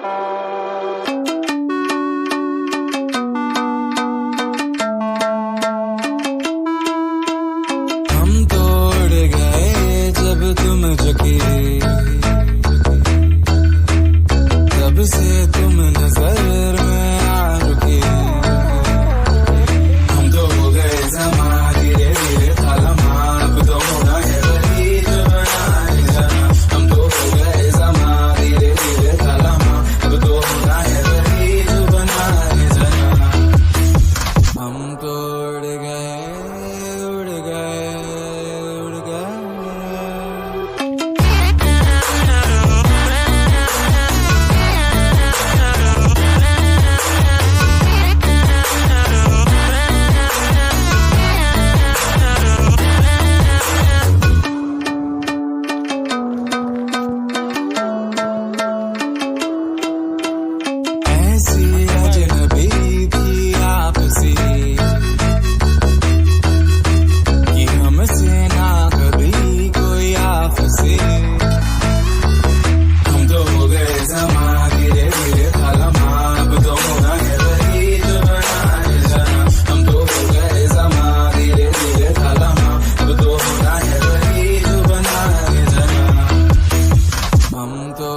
हम तोड़ गए जब तुम झुके, तब से तुम नजर में आ रुके। हम तो हो गए जमा धीरे धीरे खालमा, अब तो होना है वही जो बनाए जाना। हम तो हो गए जमा धीरे धीरे खालमा, अब तो होना है वही जो बनाए जाना। हम तो उड़ गए उड़ गए उड़ गए। ऐसी अजनबी थी आपसी कि हमसे ना कभी कोई आपसी। हम तो हो गए जमा धीरे धीरे खालमा, अब तो होना है वही जो बनाए जाना। हम तो हो गए जमा धीरे धीरे खालमा, अब तो होना है वही जो बनाए जाना। हम तो